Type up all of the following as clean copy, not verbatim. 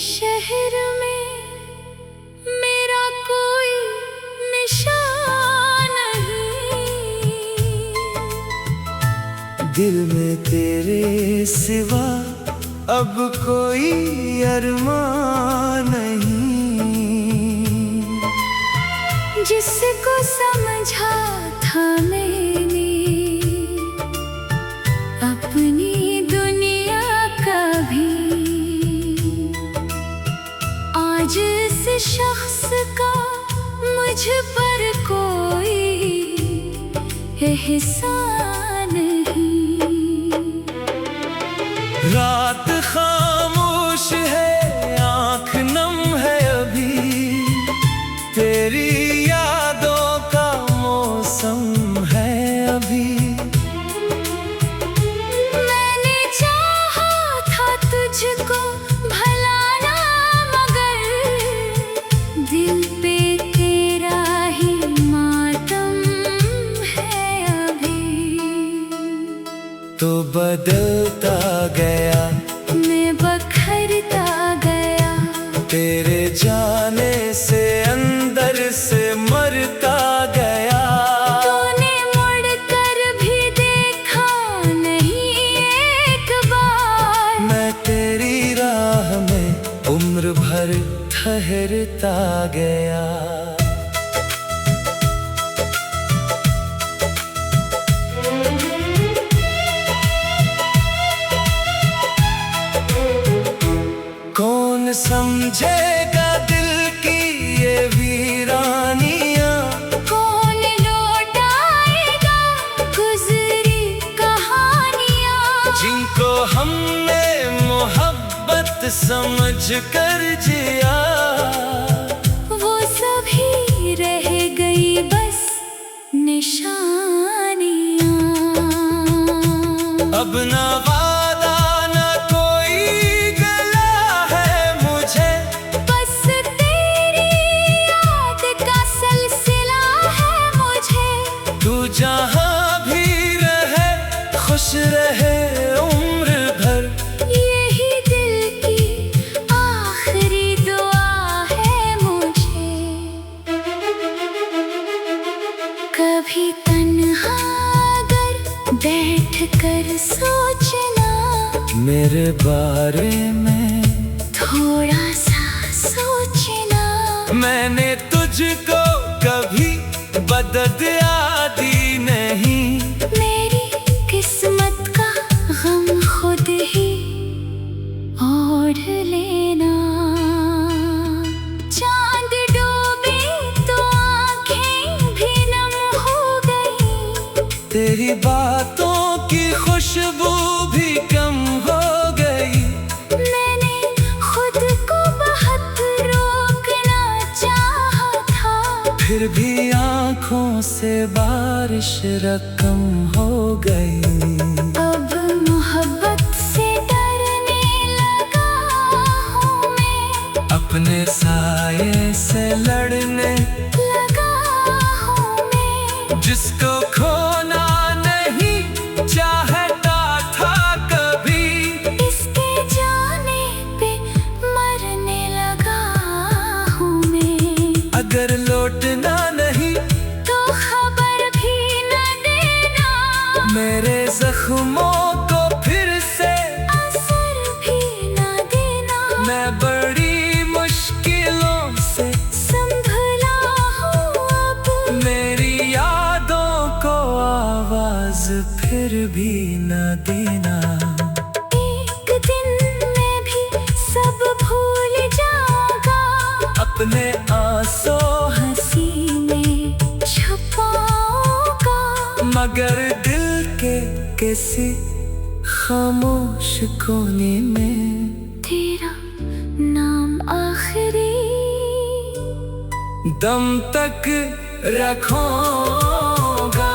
शहर में मेरा कोई निशान नहीं, दिल में तेरे सिवा अब कोई अरमान नहीं। जिसको समझा था मैंने अपनी दुनिया का भी, आज इस शख्स का मुझ पर कोई एहसान नहीं। रात खामोश है, आँख नम है अभी, तेरी यादों का मौसम है अभी। मैंने चाहा था तुझको भलाना, मगर दिल पे तेरा ही मातम है अभी। तो बदलता गया, मैं बखरता गया, तेरे जाने से अंदर से मरता गया। तूने मुड़ कर भी देखा नहीं एक बार, मैं तेरी राह में उम्र भर ठहरता गया। कौन समझेगा दिल की ये वीरानियां, कौन लौटाएगा गुजरी कहानियां, जिनको हमने मोहब्बत समझ कर जिया। वो सभी रह गई बस निशानियां। अब ना वादा ना कोई गला है मुझे, बस तेरी याद का सिलसिला है मुझे। तू जहाँ भी रहे खुश रहे उम्र भर, यही दिल की आखिरी दुआ है मुझे। कभी तन्हा अगर बैठ कर सोचना, मेरे बारे में थोड़ा सा सोचना। मैंने तुझको कभी बदद दी नहीं, मेरी किस्मत का गम खुद ही ओढ़ लेना। चांद डूबे तो आंखें भी नम हो गई, तेरी बातों की खुशबू भी कम हो गई। मैंने खुद को बहुत रोकना चाहा था, फिर भी आँखों से बारिश रकम हो गई। अब मोहब्बत से डरने लगा हूँ मैं, अपने साये से लड़ने लगा हूँ मैं। जिसको खोना नहीं चाहता था कभी, इसके जाने पे मरने लगा हूँ मैं। अगर लौटना नहीं तो खबर भी न देना, मेरे जख्मों को फिर से असर भी न देना। मैं बड़ी मुश्किलों से संभला हूँ अब, मेरी यादों को आवाज फिर भी न देना। एक दिन मैं भी सब भूल जाऊंगा, अपने आंसू हंसी में छुपाऊंगा। मगर दिल के किसी खामोश कोने में तेरा नाम आखिरी दम तक रखूंगा।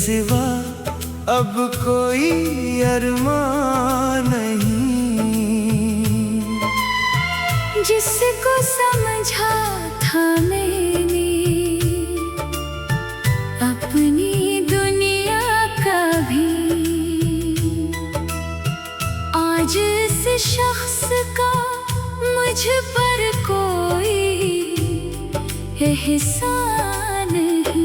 सिवा अब कोई अरमान नहीं। जिसको समझा था मैंने अपनी दुनिया का भी, आज इस शख्स का मुझ पर कोई एहसान नहीं।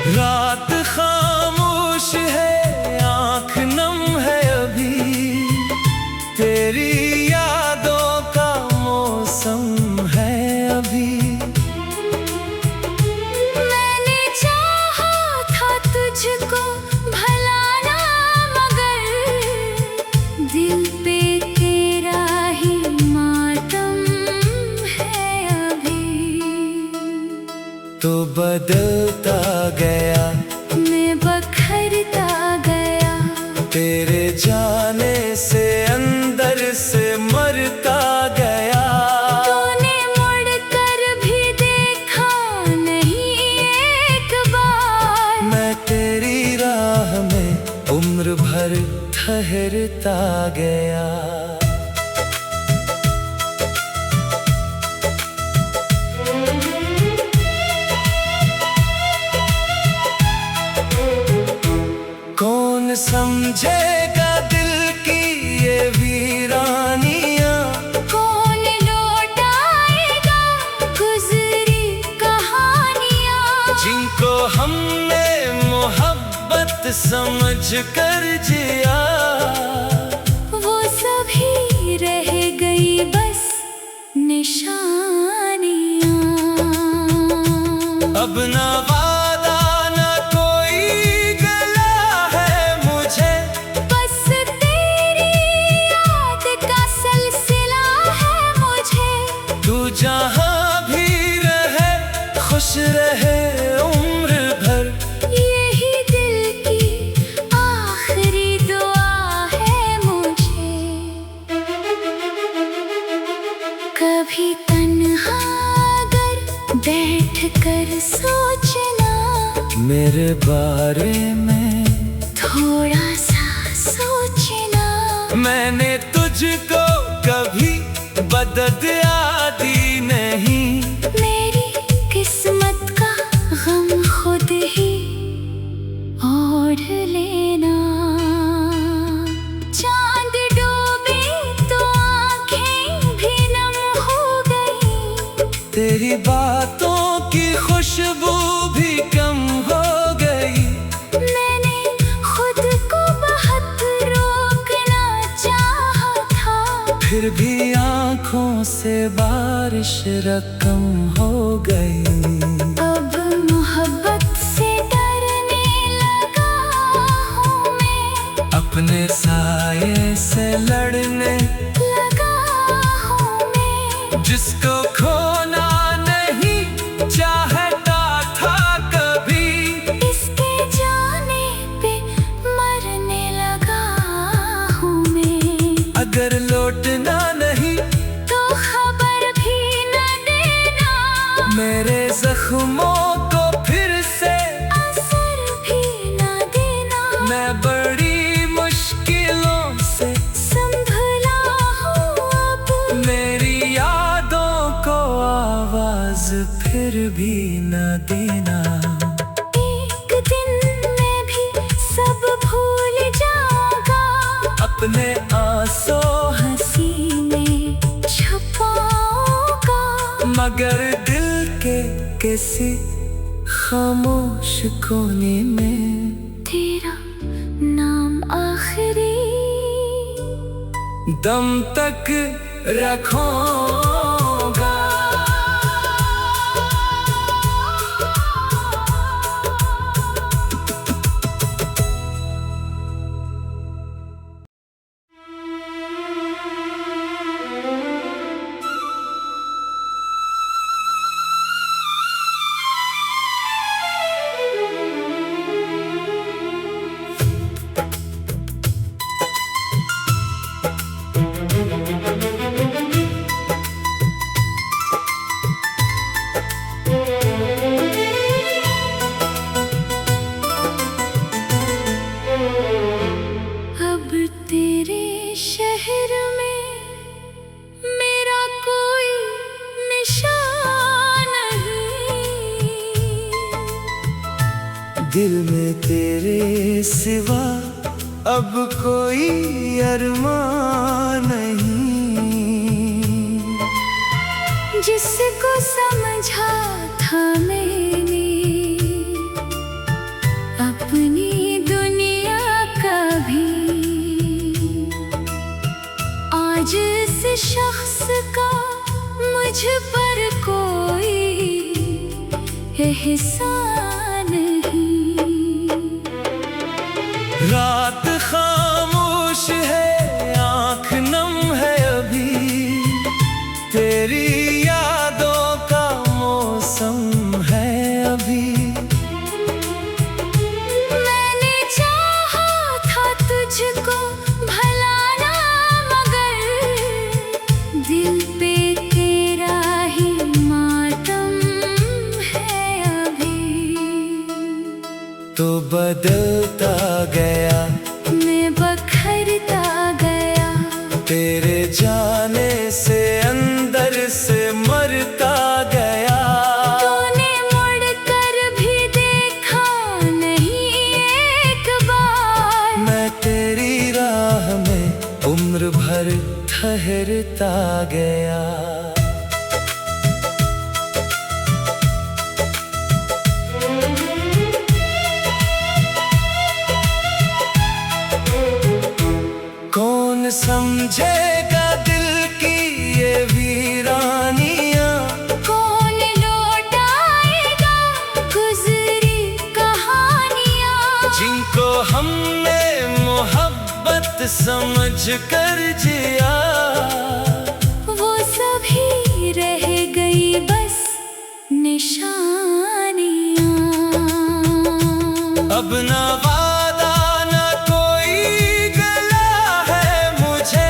रात खामोश है, आँख नम है अभी, तेरी यादों का मौसम है अभी। मैंने चाहा था तुझको भलाना, मगर दिल पे तेरा ही मातम है अभी। तो बदलता गया, मैं बखरता गया, तेरे जाने से अंदर से मरता गया। तूने मुड़ कर भी देखा नहीं एक बार, मैं तेरी राह में उम्र भर ठहरता गया। कौन समझेगा दिल की ये वीरानियां, कौन लौटाएगा गुजरी कहानियां, जिनको हमने मोहब्बत समझ कर जिया। वो सभी रह गई बस निशानियां। अब न वादा न कोई गला है मुझे, बस तेरी याद का सिलसिला है मुझे। तू जहाँ भी रहे खुश रहे उम्र भर, यही दिल की आखिरी दुआ है मुझे। कभी तन्हा अगर बैठ कर सोचना, मेरे बारे में थोड़ा सा सोचना। मैंने तुझको कभी बदद दी नहीं, मेरी किस्मत का गम खुद ही ओढ़ लेना। चांद डूबे तो आंखें भी नम हो गई, तेरी बातों की खुशबू भी कम हो गई। मैंने खुद को बहुत रोकना चाहा था, फिर भी आंखों से बारिश रकम हो गई। अब मोहब्बत से डरने लगा हूँ मैं, अपने साये से लड़ने लगा हूँ मैं। जिसको खोना नहीं चाहता था कभी, इसके जाने पे मरने लगा हूँ मैं। अगर लौटना नहीं तो खबर भी न देना, मेरे जख्मों को फिर से असर भी न देना। मैं बड़ी मुश्किलों से संभला हूँ अब, मेरी यादों को आवाज फिर भी न देना। एक दिन मैं भी सब भूल जाऊंगा, अपने आंसू हंसी में छुपाऊंगा। मगर दिल के किसी खामोश कोने में तेरा नाम आखिरी दम तक रखूंगा। दिल में तेरे सिवा अब कोई अरमान नहीं। जिसको समझा था मैंने अपनी दुनिया का भी, आज इस शख्स का मुझ पर कोई एहसान नहीं। रात खामोश है, आँख नम है अभी, तेरी यादों का मौसम है अभी। मैंने चाहा था तुझको भलाना, मगर दिल पे तेरा ही मातम है अभी। तो बदलता गया, मैं बखरता गया, तेरे जाने से अंदर से मरता गया। तूने मुड़ कर भी देखा नहीं एक बार, मैं तेरी राह में उम्र भर ठहरता गया। कौन समझेगा दिल की ये वीरानियां, कौन लौटाएगा गुजरी कहानियां, जिनको हमने मोहब्बत समझ कर जिया। वो सभी रह गई बस निशानियां। अब ना वादा ना कोई गला है मुझे,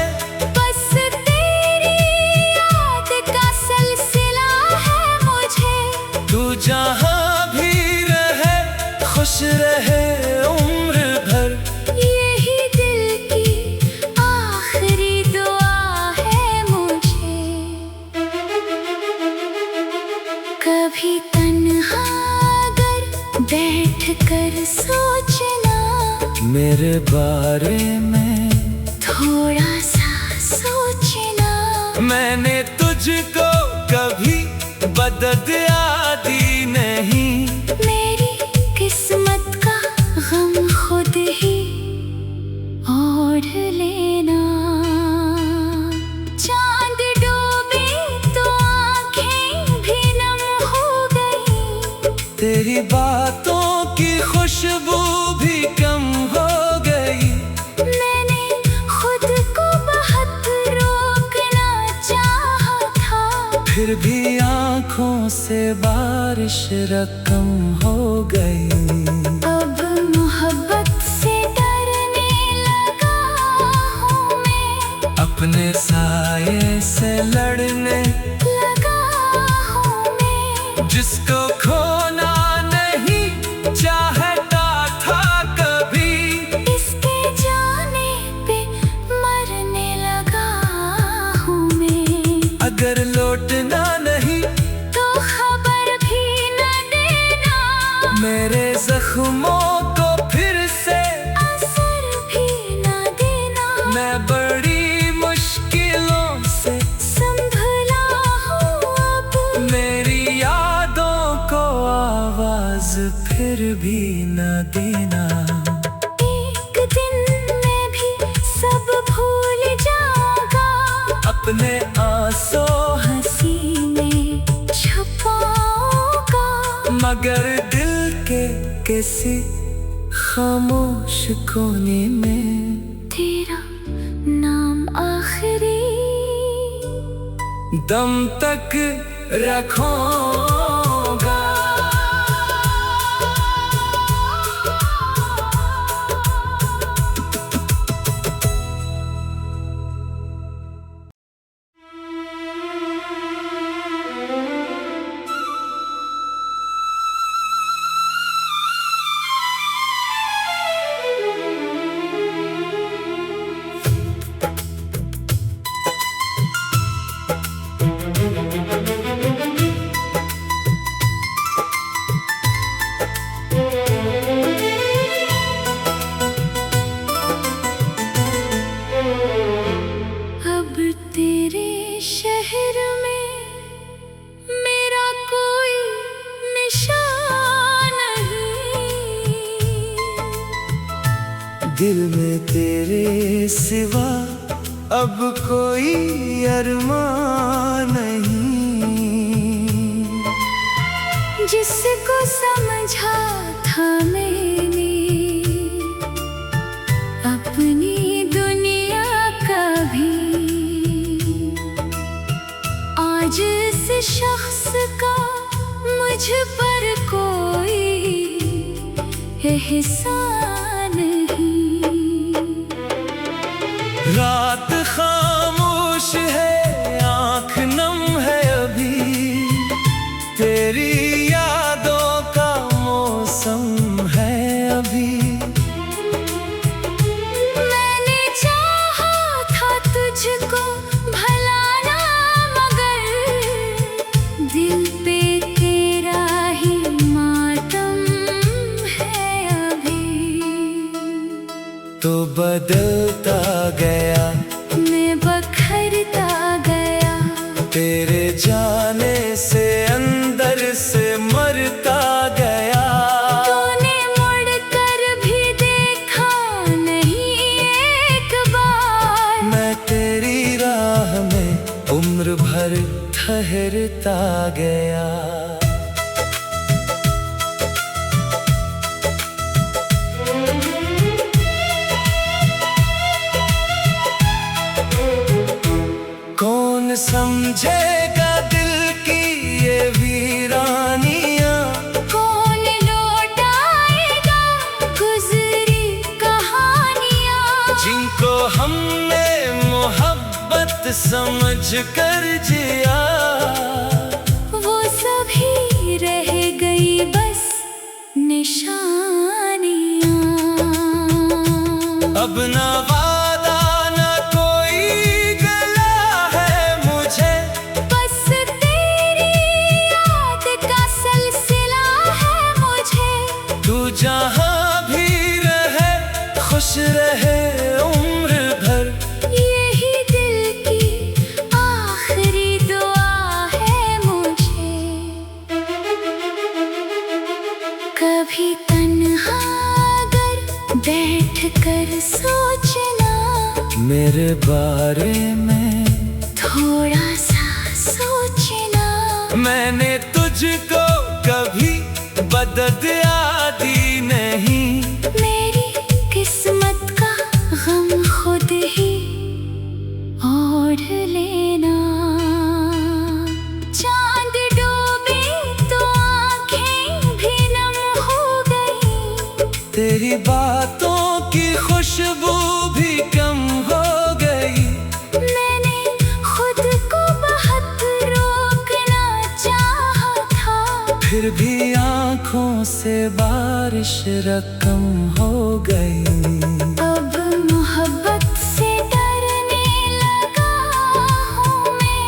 बस तेरी याद का सिलसिला है मुझे। तू जहाँ भी रहे खुश रहे उम्र भर, यही दिल की आखिरी दुआ है मुझे। कभी तन्हा अगर बैठ कर सोचना, मेरे बारे में थोड़ा सा सोचना। मैंने तुझको कभी बदद दी नहीं, मेरी किस्मत का गम खुद ही ओढ़ लेना। चांद डूबे तो आंखें भी नम हो गई, तेरी बातों की खुशबू भी कम हो गई। मैंने खुद को बहुत रोकना चाहा था, फिर भी आँखों से बारिश रकम हो गई। अब मोहब्बत से डरने लगा हूँ मैं, अपने साये से लड़ने लगा हूँ मैं। जिसको खोना नहीं चाहता था कभी, इसके जाने पे मरने लगा हूँ मैं। अगर लौटना नहीं तो खबर भी न देना, मेरे जख्मों को फिर से असर भी न देना। मैं बड़ी मुश्किलों से संभला हूँ अब, मेरी यादों को आवाज फिर भी न देना। एक दिन मैं भी सब भूल जाऊंगा, अपने आंसू हंसी में छुपाऊंगा। मगर दिल के किसी खामोश कोने में तेरा नाम आखिरी दम तक रखूंगा। दिल में तेरे सिवा अब कोई अरमान नहीं। जिसको समझा था मैंने अपनी दुनिया का भी, आज इस शख्स का मुझ पर कोई एहसान नहीं। रात खामोश है, आँख नम है अभी, तेरी यादों का मौसम है अभी। मैंने चाहा था तुझको भलाना, मगर दिल पे तेरा ही मातम है अभी। तो बदलता गया, मैं बखरता गया, तेरे जाने से अंदर से मरता गया। तूने मुड़ कर भी देखा नहीं एक बार, मैं तेरी राह में उम्र भर ठहरता गया। कौन समझेगा दिल की ये वीरानियां, कौन लौटाएगा गुजरी कहानियां, जिनको हमने मोहब्बत समझ कर जिया। वो सभी रह गई बस निशानियां। अब न वादा न कोई गला है मुझे, बस तेरी याद का सिलसिला है मुझे। तू जहाँ भी रहे खुश रहे उम्र भर, यही दिल की आखिरी दुआ है मुझे। कभी तन्हा अगर बैठ कर सोचना, मेरे बारे में थोड़ा सा सोचना। मैंने तुझको कभी बदद दी नहीं, मेरी किस्मत का गम खुद ही ओढ़ लेना। चांद डूबे तो आंखें भी नम हो गई, तेरी बातों की खुशबू भी कम हो गई। मैंने खुद को बहुत रोकना चाहा था, फिर भी आँखों से बारिश रकम हो गई। अब मोहब्बत से डरने लगा हूँ मैं,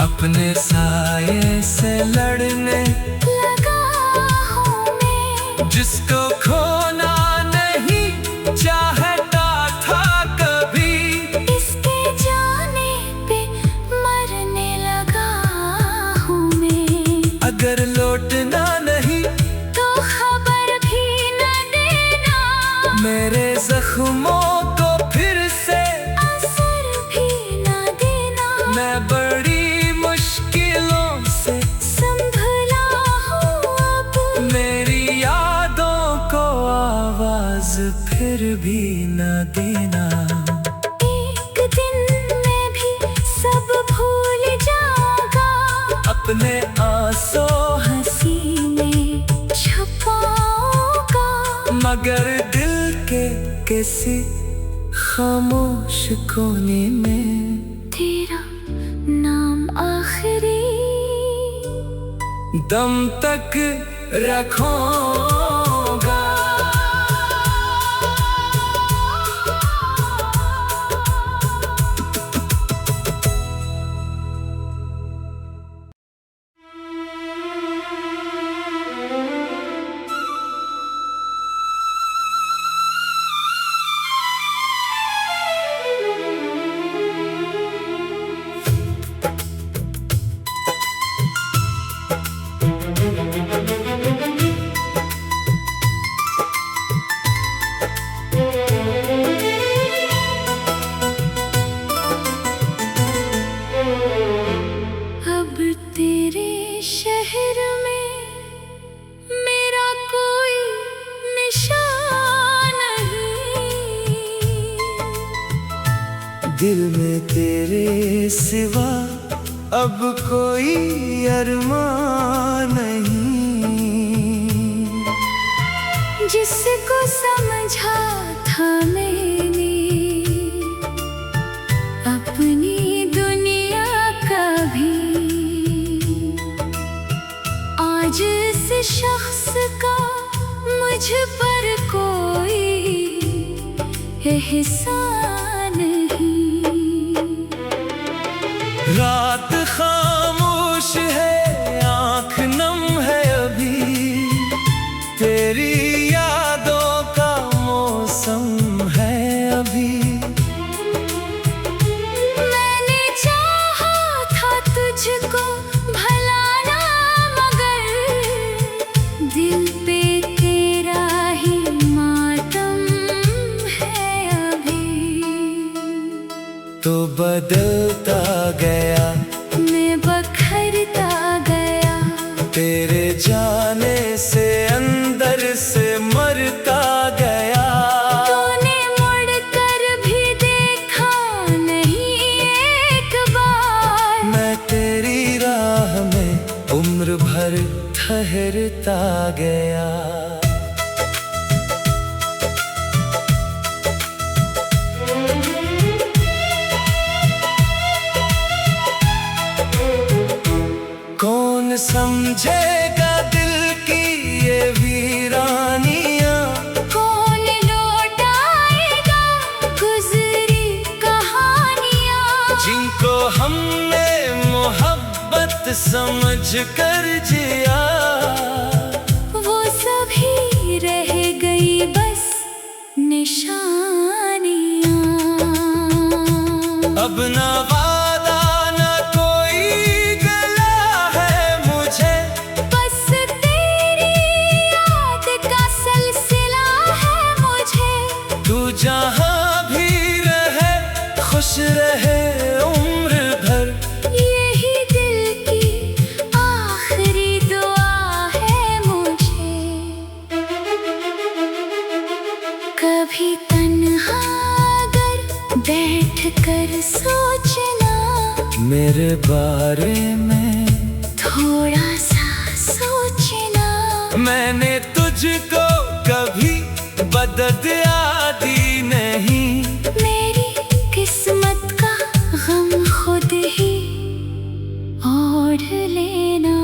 अपने साये से लड़ने लगा हूँ मैं। जिसको खोना नहीं चाहता था कभी, इसके जाने पे मरने लगा हूँ मैं। अगर लौटना नहीं तो खबर भी न देना, मेरे जख्मों को फिर से असर भी न देना। मैं बड़ी मुश्किलों से संभला हूँ अब, मेरी यादों को आवाज फिर भी न देना। एक दिन मैं भी सब भूल जाऊंगा, अपने आंसू हंसी में छुपाऊंगा। मगर दिल के किसी खामोश कोने में तेरा नाम आखिरी दम तक रखूंगा। दिल में तेरे सिवा अब कोई अरमान नहीं। जिसको समझा था मैंने अपनी दुनिया का भी, आज इस शख्स का मुझ पर कोई एहसान नहीं। रात खामोश है, आँख नम है अभी, तेरी यादों का मौसम है अभी। मैंने चाहा था तुझको भलाना, मगर दिल पे तेरा ही मातम है अभी। तो बदलता गया, मैं बखरता गया, तेरे जाने से अंदर से मरता गया। तूने मुड़कर भी देखा नहीं एक बार। मैं तेरी राह में उम्र भर ठहरता गया। कौन समझेगा दिल की ये वीरानियां, कौन लौटाएगा गुजरी कहानियां, जिनको हमने मोहब्बत समझ कर जिया। वो सभी रह गई बस निशानियां। अब ना वादा ना कोई गला है मुझे, बस तेरी याद का सिलसिला है मुझे। तू जहाँ भी रहे खुश रहे उम्र भर, यही दिल की आखिरी दुआ है मुझे। कभी तन्हा अगर बैठ कर सोचना, मेरे बारे में थोड़ा सा सोचना। मैंने तुझको कभी बदद दी नहीं, मेरी किस्मत का गम खुद ही ओढ़ लेना।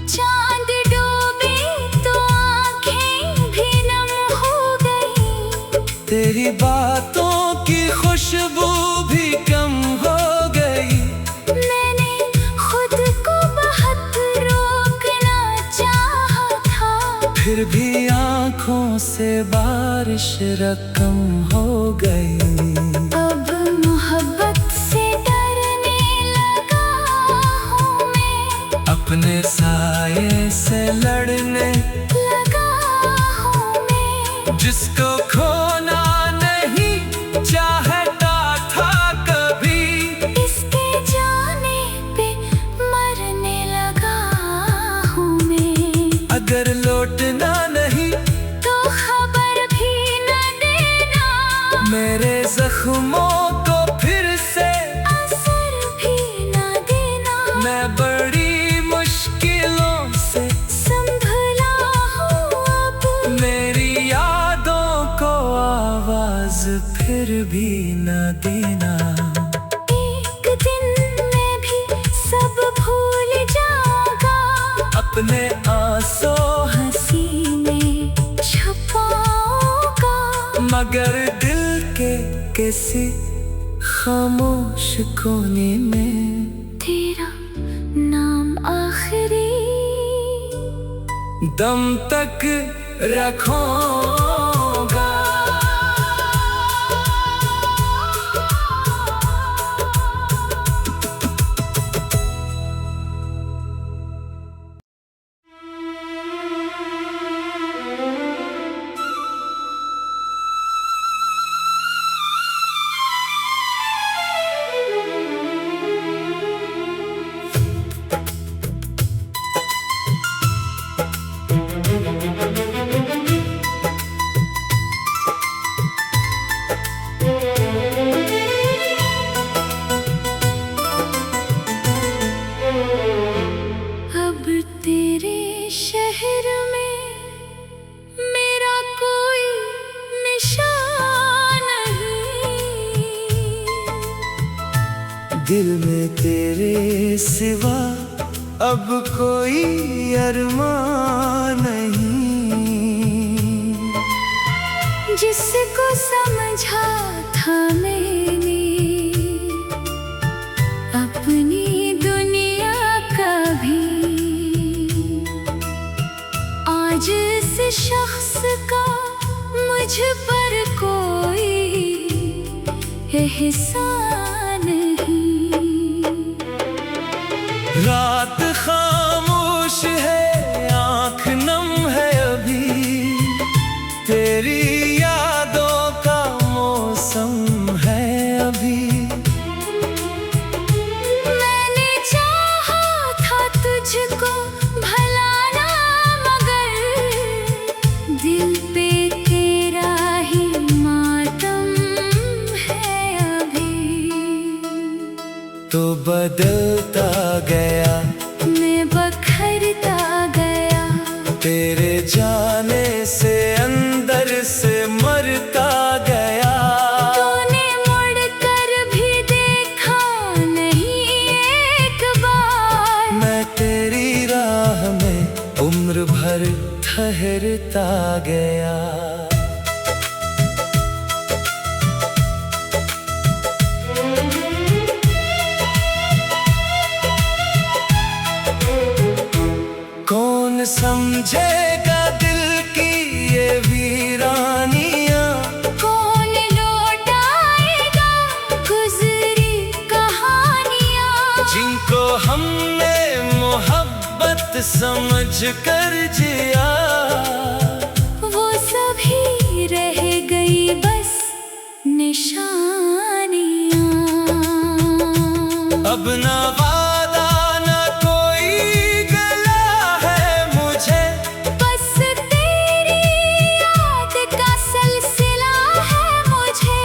चांद डूबे तो आंखें भी नम हो गई, तेरी बातों की खुशबू भी कम हो गई। मैंने खुद को बहुत रोकना चाहा था, फिर भी आँखों से बारिश रकम हो गई। अब मोहब्बत से डरने लगा हूँ मैं, अपने साये से लड़ने लगा हूँ मैं। जिसको खोना नहीं चाहता था कभी, इसके जाने पे मरने लगा हूँ मैं। अगर लौटना नहीं तो खबर भी न देना, मेरे जख्मों को फिर से असर भी न देना। मैं बड़ी मुश्किलों से संभला हूँ अब, मेरी यादों को आवाज फिर भी न देना। एक दिन मैं भी सब भूल जाऊंगा, अपने आंसू हंसी में छुपाऊंगा। मगर दिल के किसी खामोश कोने में तेरा नाम आखिरी दम तक रखूंगा। दिल में तेरे सिवा अब कोई अरमान नहीं। जिसको समझा था मैंने अपनी दुनिया का भी, आज इस शख्स का मुझ पर कोई एहसान नहीं। रात खामोश है, आँख नम है अभी, तेरी यादों का मौसम है अभी। मैंने चाहा था तुझको भलाना, मगर दिल पे तेरा ही मातम है अभी। तो बदलता गया, मैं बखरता गया, तेरे जाने से अंदर से मरता गया। तूने मुड़ कर भी देखा नहीं एक बार, मैं तेरी राह में उम्र भर ठहरता गया। कौन समझेगा दिल की ये वीरानियां, कौन लौटाएगा गुजरी कहानियां, जिनको हमने मोहब्बत समझ कर जिया। वो सभी रह गई बस निशानियां। अब ना वादा ना कोई गला है मुझे, बस तेरी याद का सिलसिला है मुझे।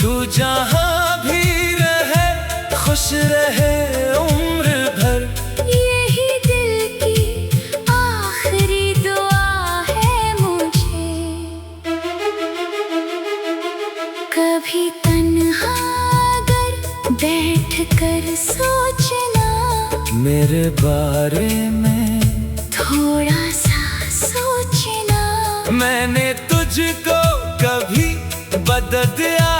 तू जहाँ भी रहे खुश रहे उम्र भर, यही दिल की आखिरी दुआ है मुझे। कभी तन्हा अगर बैठ कर सोचना, मेरे बारे में थोड़ा सा सोचना। मैंने तुझको कभी बददिया